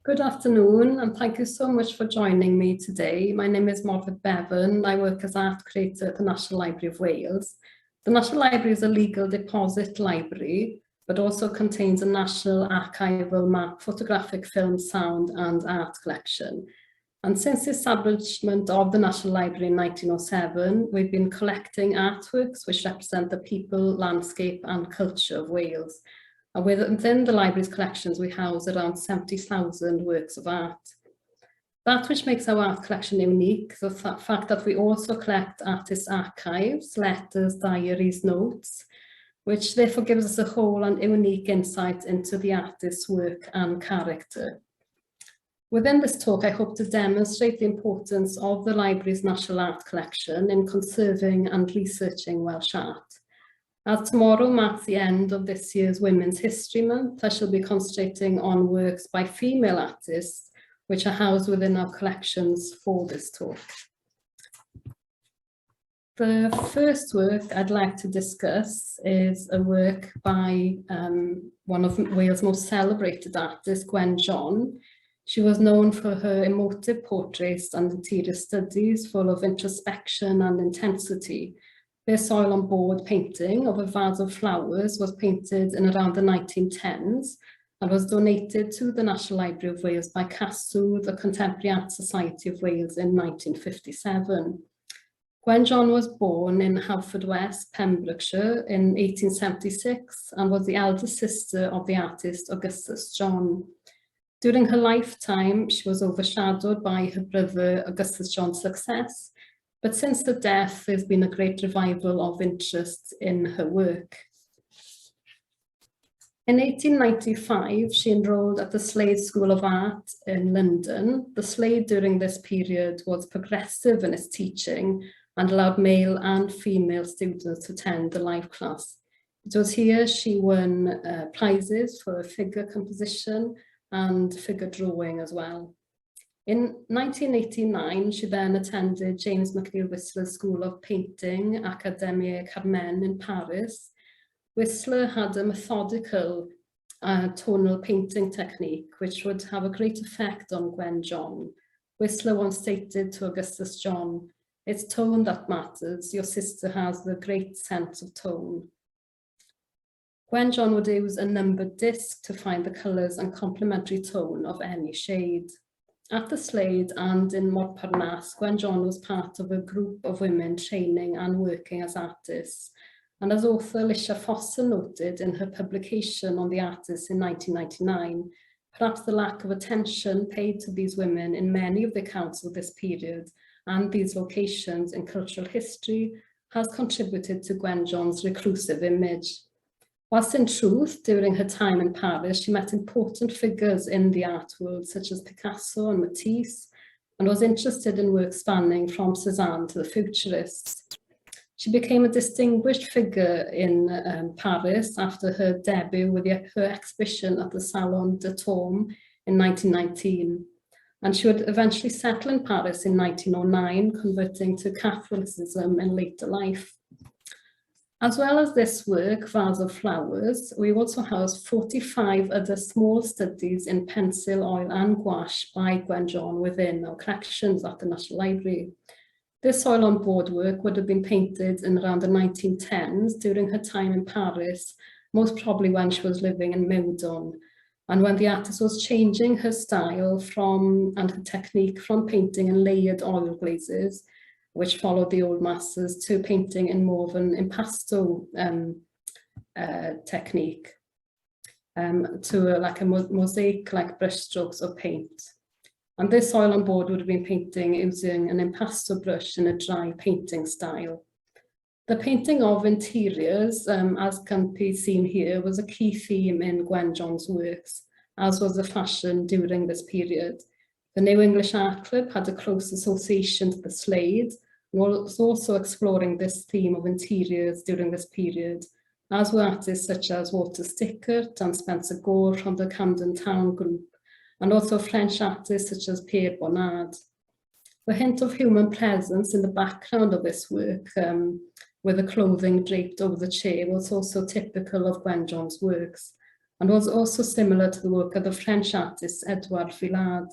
Good afternoon, and thank you so much for joining me today. My name is Morfudd Bevan. I work as art curator at the National Library of Wales. The National Library is a legal deposit library, but also contains a national archival map, photographic, film, sound, and art collection. And since the establishment of the National Library in 1907, we've been collecting artworks which represent the people, landscape, and culture of Wales. And within the library's collections, we house around 70,000 works of art. That which makes our art collection unique is the fact that we also collect artists' archives, letters, diaries, notes, which therefore gives us a whole and unique insight into the artist's work and character. Within this talk, I hope to demonstrate the importance of the library's national art collection in conserving and researching Welsh art. As tomorrow marks the end of this year's Women's History Month, I shall be concentrating on works by female artists, which are housed within our collections for this talk. The first work I'd like to discuss is a work by one of Wales' most celebrated artists, Gwen John. She was known for her emotive portraits and interior studies full of introspection and intensity. This oil on board painting of a vase of flowers was painted in around the 1910s and was donated to the National Library of Wales by CASW, the Contemporary Art Society of Wales, in 1957. Gwen John was born in Haverfordwest, Pembrokeshire in 1876 and was the elder sister of the artist Augustus John. During her lifetime, she was overshadowed by her brother Augustus John's success, but since the death, there's been a great revival of interest in her work. In 1895, she enrolled at the Slade School of Art in London. The Slade during this period was progressive in its teaching and allowed male and female students to attend the live class. It was here she won prizes for figure composition and figure drawing as well. In 1989, she then attended James McNeill Whistler's School of Painting, Académie Carmen in Paris. Whistler had a methodical tonal painting technique, which would have a great effect on Gwen John. Whistler once stated to Augustus John, "It's tone that matters. Your sister has the great sense of tone." Gwen John would use a numbered disc to find the colours and complementary tone of any shade. At the Slade and in Montparnasse, Gwen John was part of a group of women training and working as artists. And as author Alicia Foster noted in her publication on the artists in 1999, perhaps the lack of attention paid to these women in many of the accounts of this period and these locations in cultural history has contributed to Gwen John's reclusive image. Whilst in truth, during her time in Paris, she met important figures in the art world, such as Picasso and Matisse, and was interested in work spanning from Cézanne to the Futurists. She became a distinguished figure in Paris after her debut with her exhibition at the Salon de Tormes in 1919. And she would eventually settle in Paris in 1909, converting to Catholicism in later life. As well as this work, Vase of Flowers, we also house 45 other small studies in pencil, oil and gouache by Gwen John within our collections at the National Library. This oil on board work would have been painted in around the 1910s during her time in Paris, most probably when she was living in Meudon, and when the artist was changing her style and her technique from painting in layered oil glazes, which followed the old masters, to painting in more of an impasto technique, to like a mosaic, like brush strokes of paint. And this oil on board would have been painting using an impasto brush in a dry painting style. The painting of interiors, as can be seen here, was a key theme in Gwen John's works, as was the fashion during this period. The New English Art Club had a close association to the Slade, and was also exploring this theme of interiors during this period, as were artists such as Walter Stickert and Spencer Gore from the Camden Town group, and also French artists such as Pierre Bonnard. The hint of human presence in the background of this work, with the clothing draped over the chair, was also typical of Gwen John's works. and was also similar to the work of the French artist Edouard Villard.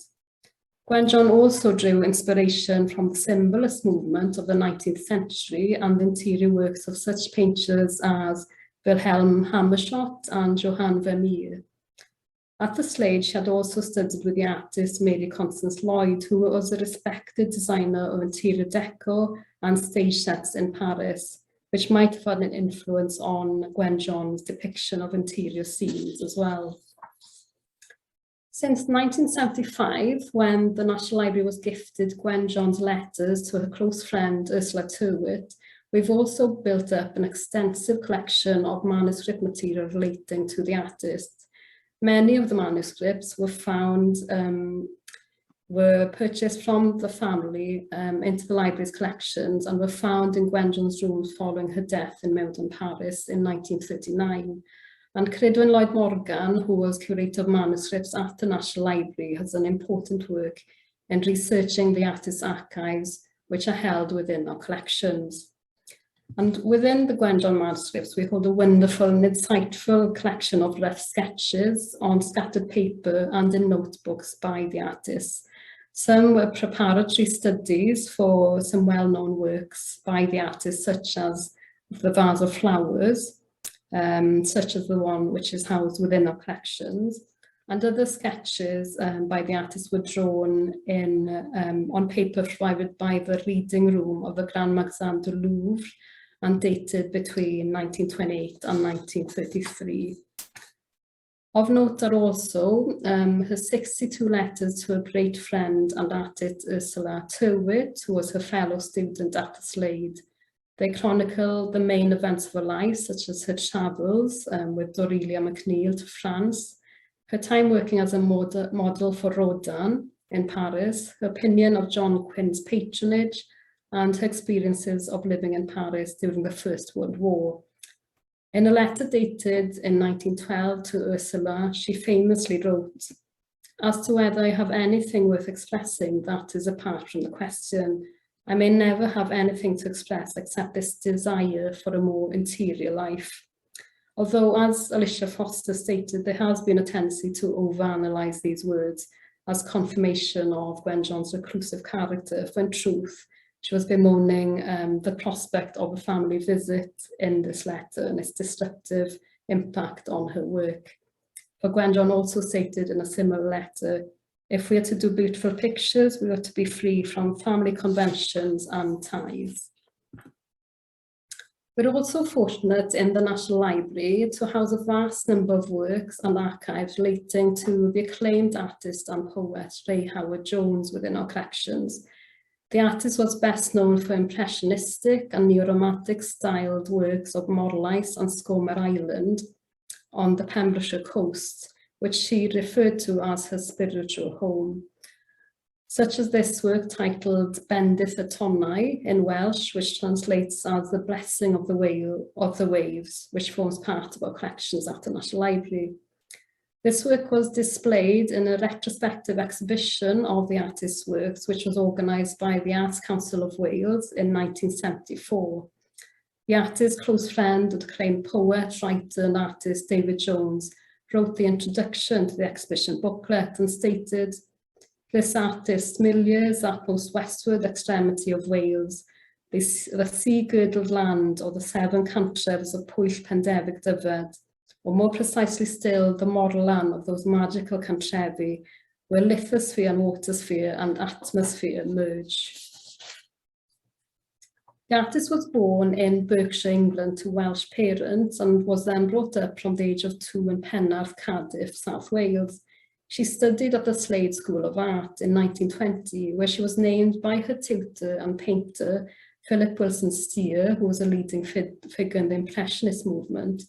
Gwen John also drew inspiration from the symbolist movement of the 19th century and the interior works of such painters as Wilhelm Hammerschott and Johann Vermeer. At the Slade, she had also studied with the artist Mary Constance Lloyd, who was a respected designer of interior decor and stage sets in Paris, which might have had an influence on Gwen John's depiction of interior scenes as well. Since 1975, when the National Library was gifted Gwen John's letters to her close friend Ursula Tyrwhitt, we've also built up an extensive collection of manuscript material relating to the artist. Many of the manuscripts were purchased from the family into the library's collections and were found in Gwen John's rooms following her death in Meudon, Paris in 1939. And Curator Lloyd Morgan, who was curator of manuscripts at the National Library, has done important work in researching the artist's archives, which are held within our collections. And within the Gwen John manuscripts, we hold a wonderful and insightful collection of rough sketches on scattered paper and in notebooks by the artists. Some were preparatory studies for some well-known works by the artist, such as the Vase of Flowers, such as the one which is housed within our collections. And other sketches by the artist were drawn in on paper provided by the reading room of the Grand Magasin du Louvre and dated between 1928 and 1933. Of note are also her 62 letters to her great friend and artist Ursula Tyrwhitt, who was her fellow student at the Slade. They chronicle the main events of her life, such as her travels with Dorelia MacNeill to France, her time working as a model for Rodin in Paris, her opinion of John Quinn's patronage, and her experiences of living in Paris during the First World War. In a letter dated in 1912 to Ursula, she famously wrote, "As to whether I have anything worth expressing, that is apart from the question. I may never have anything to express except this desire for a more interior life." Although, as Alicia Foster stated, there has been a tendency to overanalyze these words as confirmation of Gwen John's reclusive character, when in truth, she was bemoaning the prospect of a family visit in this letter and its destructive impact on her work. For Gwen John also stated in a similar letter, "If we are to do beautiful pictures, we are to be free from family conventions and ties." We're also fortunate in the National Library to house a vast number of works and archives relating to the acclaimed artist and poet Ray Howard Jones within our collections. The artist was best known for impressionistic and neo-romantic styled works of Morlais and Scomer Island on the Pembrokeshire coast, which she referred to as her spiritual home. Such as this work titled Bendith y Tonnau in Welsh, which translates as the blessing of the waves, which forms part of our collections at the National Library. This work was displayed in a retrospective exhibition of the artist's works, which was organised by the Arts Council of Wales in 1974. The artist's close friend and acclaimed poet, writer and artist David Jones wrote the introduction to the exhibition booklet and stated, "This artist's milieu is that most westward extremity of Wales, the sea-girdled land or the seven cantrefs of Pwyll Pendefig Dyfed, or more precisely still, the model land of those magical cantrefi where lithosphere and watersphere and atmosphere merge." The artist was born in Berkshire, England, to Welsh parents and was then brought up from the age of 2 in Penarth, Cardiff, South Wales. She studied at the Slade School of Art in 1920, where she was named by her tutor and painter, Philip Wilson Steer, who was a leading figure in the Impressionist movement,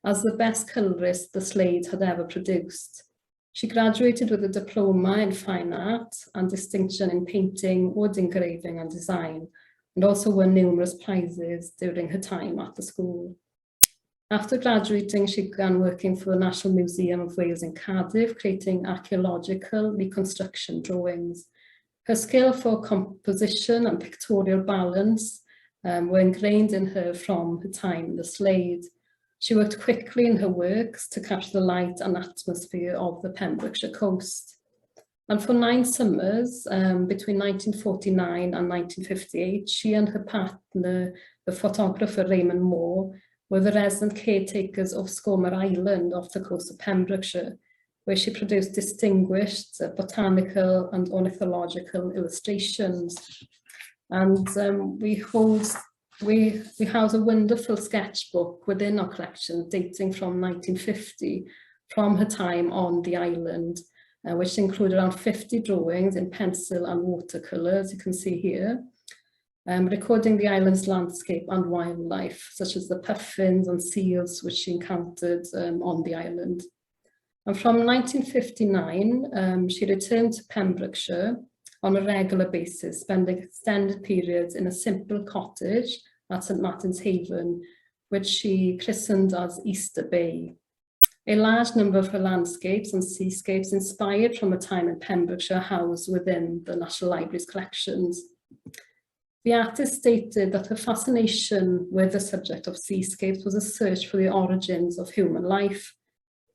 as the best colourist the Slade had ever produced. She graduated with a diploma in fine art and distinction in painting, wood engraving and design, and also won numerous prizes during her time at the school. After graduating, she began working for the National Museum of Wales in Cardiff, creating archaeological reconstruction drawings. Her skill for composition and pictorial balance were ingrained in her from her time in the Slade. She worked quickly in her works to capture the light and atmosphere of the Pembrokeshire coast. And for 9 summers, between 1949 and 1958, she and her partner, the photographer Raymond Moore, were the resident caretakers of Scomer Island off the coast of Pembrokeshire, where she produced distinguished botanical and ornithological illustrations. And we house a wonderful sketchbook within our collection dating from 1950, from her time on the island, which include around 50 drawings in pencil and watercolour, as you can see here, recording the island's landscape and wildlife, such as the puffins and seals which she encountered on the island. And from 1959, she returned to Pembrokeshire on a regular basis, spending extended periods in a simple cottage at St Martin's Haven, which she christened as Easter Bay. A large number of her landscapes and seascapes inspired from a time in Pembrokeshire housed within the National Library's collections. The artist stated that her fascination with the subject of seascapes was a search for the origins of human life.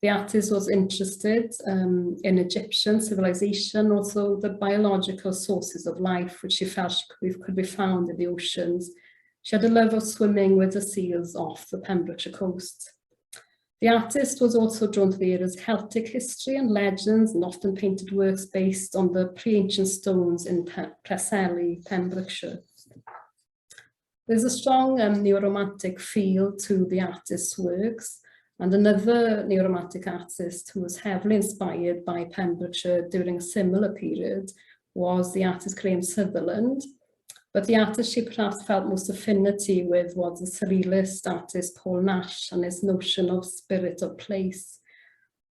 The artist was interested in Egyptian civilization, also the biological sources of life, which she felt could be found in the oceans. She had a love of swimming with the seals off the Pembrokeshire coast. The artist was also drawn to the area's Celtic history and legends, and often painted works based on the pre-ancient stones in Preseli, Pembrokeshire. There's a strong neo-romantic feel to the artist's works, and another neo-romantic artist who was heavily inspired by Pembrokeshire during a similar period was the artist Graham Sutherland. But the artist she perhaps felt most affinity with was the surrealist artist Paul Nash and his notion of spirit of place.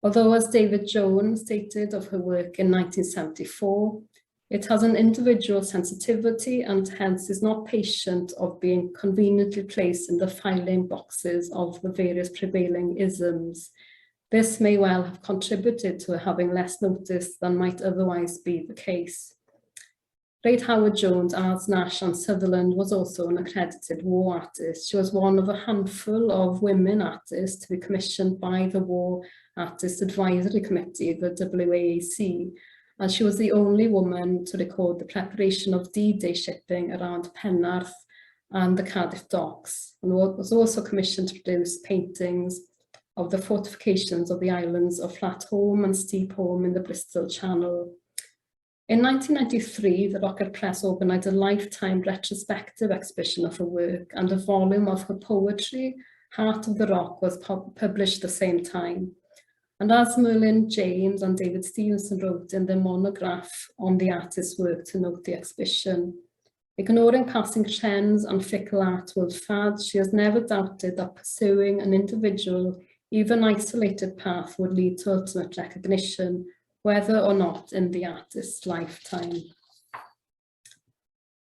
Although, as David Jones stated of her work in 1974, it has an individual sensitivity and hence is not patient of being conveniently placed in the filing boxes of the various prevailing isms. This may well have contributed to her having less notice than might otherwise be the case. Great Howard Jones, as Nash and Sutherland, was also an accredited war artist. She was one of a handful of women artists to be commissioned by the War Artist Advisory Committee, the WAAC, and she was the only woman to record the preparation of D-Day shipping around Penarth and the Cardiff docks, and was also commissioned to produce paintings of the fortifications of the islands of Flatholm and Steepholm in the Bristol Channel. In 1993, the Rocket Press organised a lifetime retrospective exhibition of her work, and a volume of her poetry, Heart of the Rock, was published at the same time. And as Merlin James and David Stevenson wrote in their monograph on the artist's work to note the exhibition, ignoring passing trends and fickle artwork fads, she has never doubted that pursuing an individual, even isolated path would lead to ultimate recognition, whether or not in the artist's lifetime.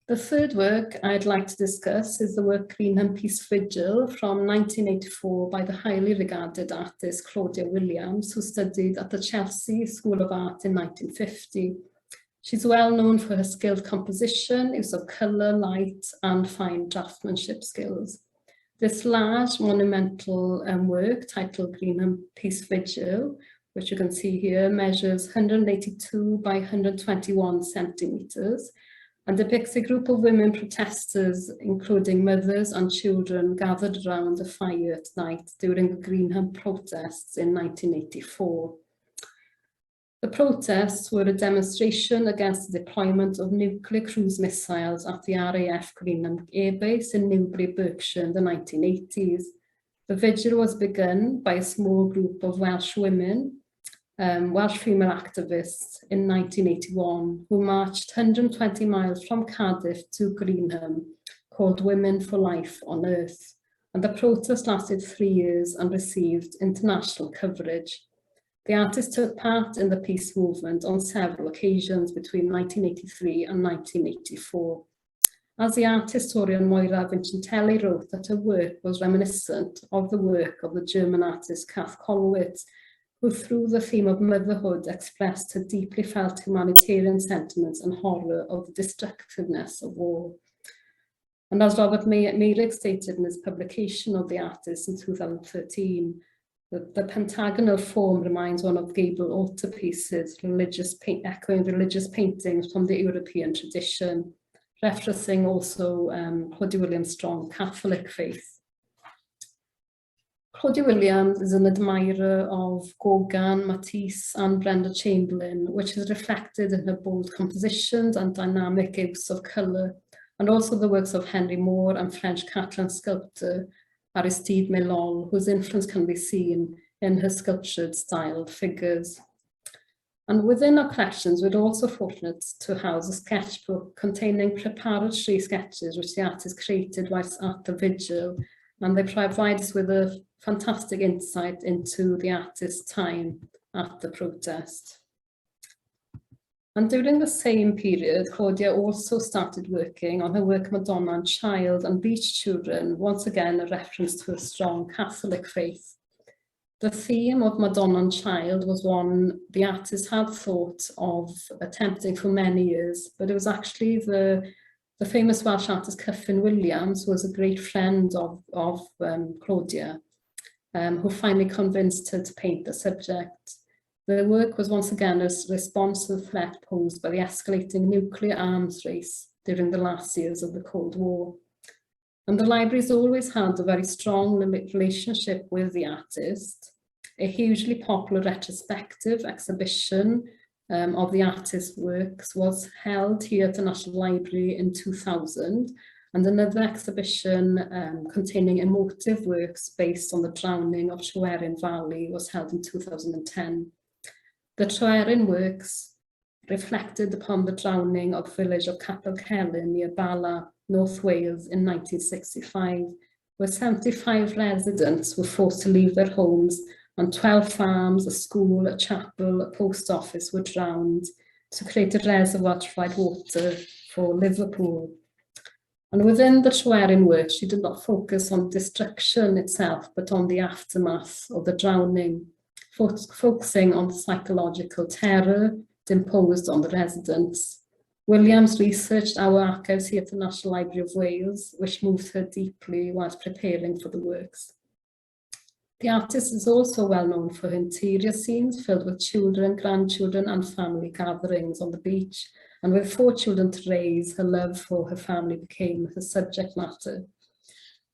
The third work I'd like to discuss is the work Greenham Peace Vigil from 1984 by the highly regarded artist Claudia Williams, who studied at the Chelsea School of Art in 1950. She's well known for her skilled composition, use of colour, light, and fine draftsmanship skills. This large monumental work titled Greenham Peace Vigil, which you can see here, measures 182 by 121 centimetres and depicts a group of women protesters, including mothers and children, gathered around a fire at night during the Greenham protests in 1984. The protests were a demonstration against the deployment of nuclear cruise missiles at the RAF Greenham Air Base in Newbury, Berkshire in the 1980s. The vigil was begun by a small group of Welsh women, Welsh female activists in 1981, who marched 120 miles from Cardiff to Greenham, called Women for Life on Earth. And the protest lasted 3 years and received international coverage. The artist took part in the peace movement on several occasions between 1983 and 1984. As the art historian Moira Vincentelli wrote, that her work was reminiscent of the work of the German artist Kath Kollwitz, who through the theme of motherhood expressed her deeply felt humanitarian sentiments and horror of the destructiveness of war. And as Robert Meyrick stated in his publication of The Artist in 2013, the pentagonal form reminds one of gable altarpieces, echoing religious paintings from the European tradition, referencing also Claudia Williams' strong Catholic faith. Claudia Williams is an admirer of Gauguin, Matisse and Brenda Chamberlain, which is reflected in her bold compositions and dynamic use of colour, and also the works of Henry Moore and French Catalan sculptor Aristide Melol, whose influence can be seen in her sculptured styled figures. And within our collections, we're also fortunate to house a sketchbook containing preparatory sketches which the artist created whilst at the vigil, and they provide us with a fantastic insight into the artist's time at the protest. And during the same period, Claudia also started working on her work Madonna and Child and Beach Children, once again a reference to a strong Catholic faith. The theme of Madonna and Child was one the artist had thought of attempting for many years, but it was actually the famous Welsh artist Cyffin Williams, who was a great friend of Claudia, who finally convinced her to paint the subject. The work was once again a response to the threat posed by the escalating nuclear arms race during the last years of the Cold War. And the library's always had a very strong relationship with the artist. A hugely popular retrospective exhibition of the artist's works was held here at the National Library in 2000, and another exhibition containing emotive works based on the drowning of Seren Valley was held in 2010. The Seren works reflected upon the drowning of the village of Capel Celyn near Bala, North Wales in 1965, where 75 residents were forced to leave their homes and 12 farms, a school, a chapel, a post office were drowned to create a reservoir to provide water for Liverpool. And within the Seren work, she did not focus on destruction itself, but on the aftermath of the drowning, focusing on the psychological terror imposed on the residents. Williams researched our archives here at the National Library of Wales, which moved her deeply whilst preparing for the works. The artist is also well known for her interior scenes filled with children, grandchildren and family gatherings on the beach, and with 4 children to raise, her love for her family became her subject matter.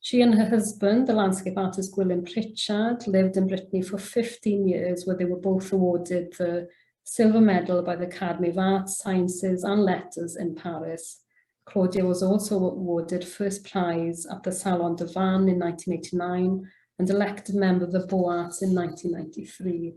She and her husband, the landscape artist Gwilym Pritchard, lived in Brittany for 15 years, where they were both awarded the Silver Medal by the Academy of Arts, Sciences and Letters in Paris. Claudia was also awarded first prize at the Salon de Vannes in 1989 and elected member of the Beaux Arts in 1993.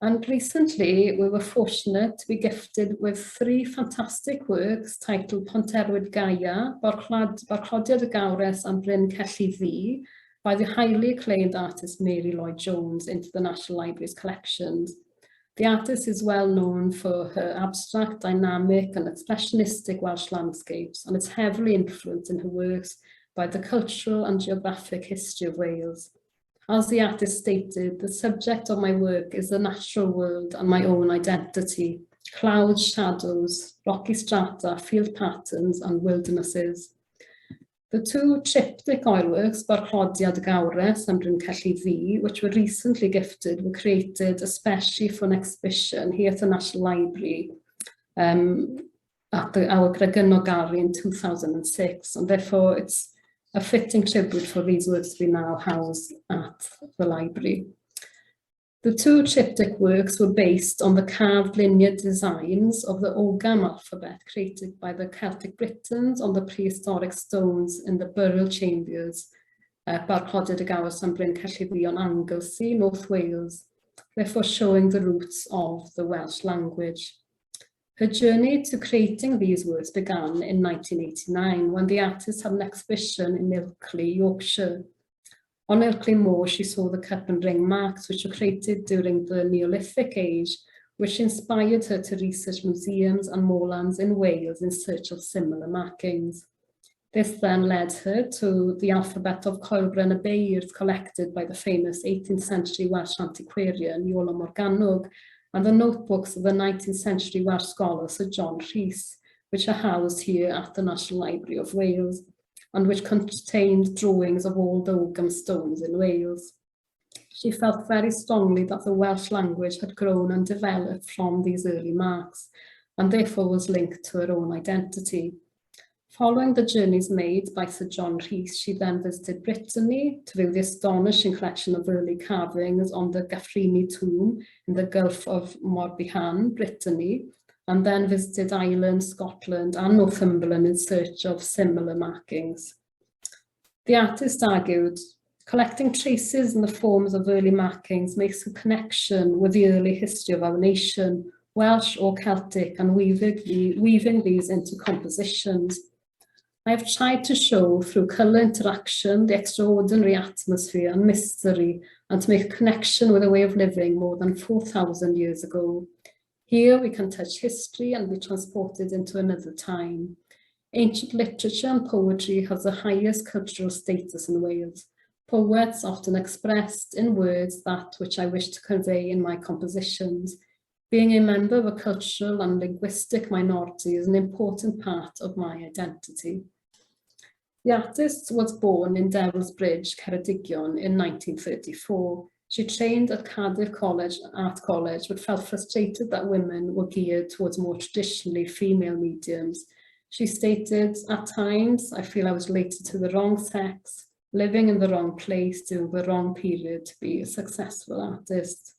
And recently, we were fortunate to be gifted with 3 fantastic works titled Ponterwyd Gaia, Barclodiad y Gawres and Bryn Celli Ddu, by the highly acclaimed artist Mary Lloyd Jones into the National Library's collections. The artist is well known for her abstract, dynamic and expressionistic Welsh landscapes, and it's heavily influenced in her works by the cultural and geographic history of Wales. As the artist stated, the subject of my work is the natural world and my own identity, clouds, shadows, rocky strata, field patterns and wildernesses. The 2 triptych oilworks, Barclodiad y Gawres and Bryn Celli Ddu, which were recently gifted, were created especially for an exhibition here at the National Library at our Gregynnog Gallery in 2006, and therefore it's a fitting tribute for these works to be now housed at the library. The 2 triptych works were based on the carved linear designs of the Ogham alphabet created by the Celtic Britons on the prehistoric stones in the burial chambers at Barclodiad y Gawres and Bryn Celli Ddu on Anglesey, North Wales, therefore showing the roots of the Welsh language. Her journey to creating these works began in 1989 when the artist had an exhibition in Ilkley, Yorkshire. On Ilkley Moor, she saw the cup and ring marks which were created during the Neolithic age, which inspired her to research museums and moorlands in Wales in search of similar markings. This then led her to the alphabet of Coelbren y Beirdd collected by the famous 18th century Welsh antiquarian Iolo Morgannwg, and the notebooks of the 19th century Welsh scholar Sir John Rhys, which are housed here at the National Library of Wales, and which contained drawings of all the Ogham stones in Wales. She felt very strongly that the Welsh language had grown and developed from these early marks, and therefore was linked to her own identity. Following the journeys made by Sir John Rhys, she then visited Brittany to view the astonishing collection of early carvings on the Gaffrini tomb in the Gulf of Morbihan, Brittany, and then visited Ireland, Scotland and Northumberland in search of similar markings. The artist argued, collecting traces in the forms of early markings makes a connection with the early history of our nation, Welsh or Celtic, and weaving these into compositions. I have tried to show through colour interaction the extraordinary atmosphere and mystery, and to make a connection with a way of living more than 4,000 years ago. Here we can touch history and be transported into another time. Ancient literature and poetry has the highest cultural status in Wales. Poets often expressed in words that which I wish to convey in my compositions. Being a member of a cultural and linguistic minority is an important part of my identity. The artist was born in Devil's Bridge, Ceredigion in 1934. She trained at Cardiff Art College, but felt frustrated that women were geared towards more traditionally female mediums. She stated, at times, I feel I was related to the wrong sex, living in the wrong place during the wrong period to be a successful artist.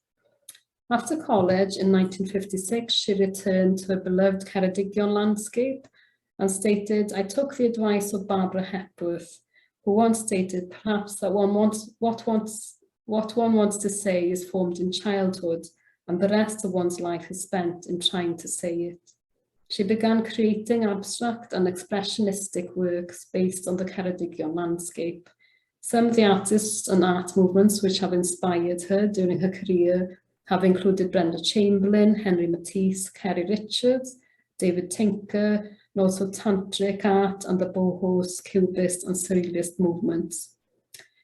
After college in 1956, she returned to her beloved Ceredigion landscape and stated, I took the advice of Barbara Hepworth, who once stated perhaps that what one wants to say is formed in childhood, and the rest of one's life is spent in trying to say it. She began creating abstract and expressionistic works based on the Ceredigion landscape. Some of the artists and art movements which have inspired her during her career have included Brenda Chamberlain, Henry Matisse, Kerry Richards, David Tinker, and also Tantric art and the Bohos, Cubist and Surrealist movements.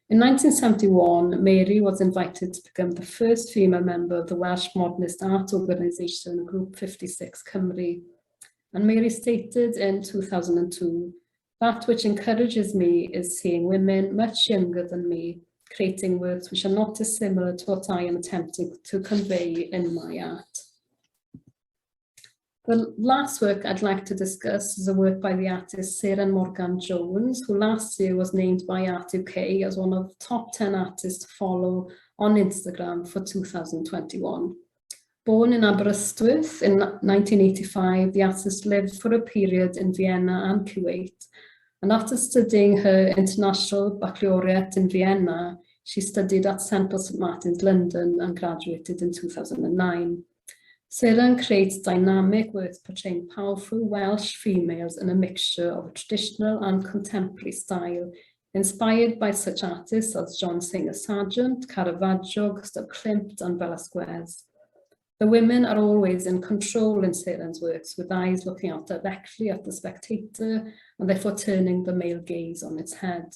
In 1971, Mary was invited to become the first female member of the Welsh modernist art organisation, Group 56 Cymru. And Mary stated in 2002, that which encourages me is seeing women much younger than me, creating works which are not dissimilar to what I am attempting to convey in my art. The last work I'd like to discuss is a work by the artist Seren Morgan Jones, who last year was named by Art UK as one of the top 10 artists to follow on Instagram for 2021. Born in Aberystwyth in 1985, the artist lived for a period in Vienna and Kuwait. And after studying her international baccalaureate in Vienna, she studied at St. Paul St. Martin's, London, and graduated in 2009. Seren creates dynamic works portraying powerful Welsh females in a mixture of traditional and contemporary style, inspired by such artists as John Singer Sargent, Caravaggio, Gustav Klimt, and Velasquez. The women are always in control in Seren's works, with eyes looking out directly at the spectator and therefore turning the male gaze on its head.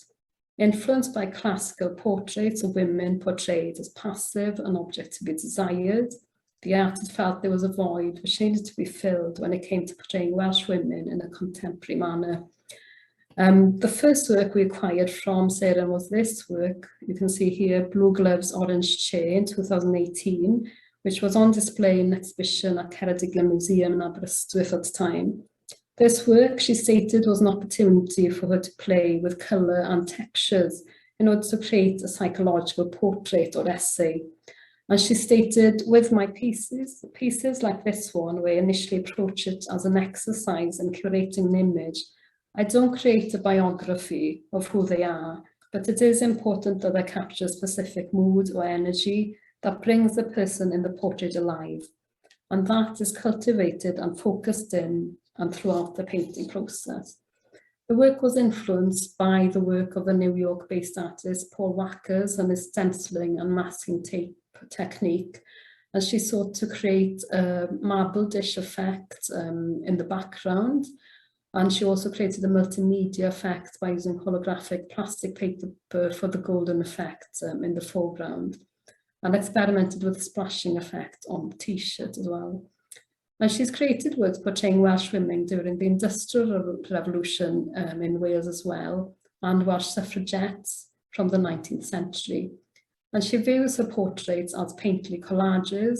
Influenced by classical portraits of women portrayed as passive, an object to be desired, the artist felt there was a void which needed to be filled when it came to portraying Welsh women in a contemporary manner. The first work we acquired from Seren was this work. You can see here, Blue Gloves, Orange Chair in 2018, which was on display in an exhibition at Ceredigion Museum in Aberystwyth at the time. This work, she stated, was an opportunity for her to play with colour and textures in order to create a psychological portrait or essay. And she stated, with my pieces like this one, where I initially approach it as an exercise in curating an image, I don't create a biography of who they are, but it is important that I capture a specific mood or energy that brings the person in the portrait alive. And that is cultivated and focused in and throughout the painting process. The work was influenced by the work of the New York-based artist Paul Wackers and his stenciling and masking tape technique, and she sought to create a marble dish effect in the background, and she also created a multimedia effect by using holographic plastic paper for the golden effect in the foreground, and experimented with a splashing effect on the t-shirt as well. And she's created works portraying Welsh women during the Industrial Revolution in Wales as well, and Welsh suffragettes from the 19th century. And she views her portraits as painterly collages.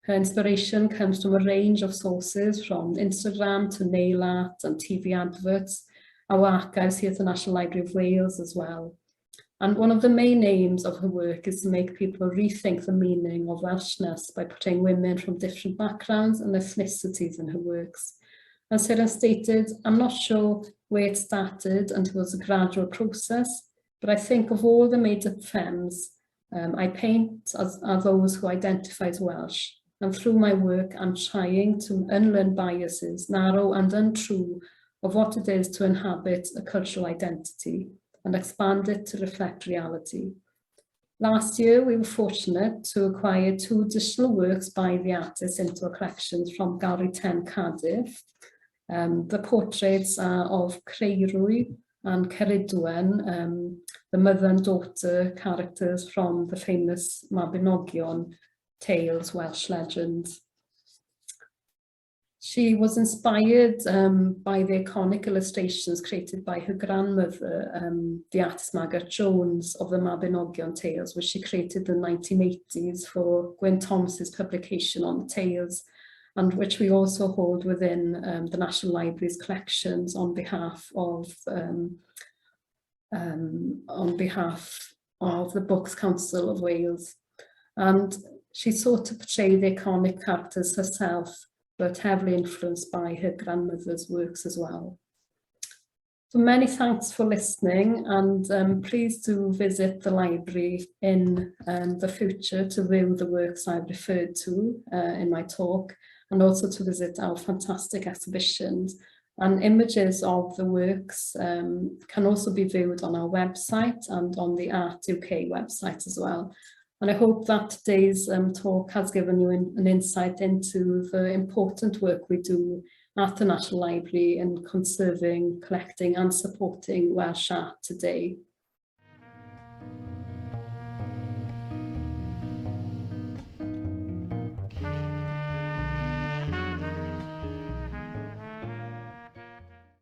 Her inspiration comes from a range of sources, from Instagram to nail art and TV adverts. Our archives here at the National Library of Wales as well. And one of the main aims of her work is to make people rethink the meaning of Welshness by portraying women from different backgrounds and ethnicities in her works. As Seren stated, I'm not sure where it started and it was a gradual process, but I think of all the made-up femmes I paint are those who identify as Welsh. And through my work, I'm trying to unlearn biases, narrow and untrue, of what it is to inhabit a cultural identity and expand it to reflect reality. Last year, we were fortunate to acquire 2 additional works by the artist into our collections from Gallery 10 Cardiff. The portraits are of Curator and Curator, the mother and daughter characters from the famous Mabinogion tales, Welsh legend. She was inspired by the iconic illustrations created by her grandmother, the artist Lloyd Jones of the Mabinogion tales, which she created in the 1980s for Gwen Johns's publication on the tales, and which we also hold within the National Library's collections on behalf of the Books Council of Wales. And she sought to portray the iconic characters herself, but heavily influenced by her grandmother's works as well. So many thanks for listening, and please do visit the library in the future to view the works I've referred to in my talk, and also to visit our fantastic exhibitions. And images of the works can also be viewed on our website and on the Art UK website as well. And I hope that today's talk has given you an insight into the important work we do at the National Library in conserving, collecting and supporting Welsh art today.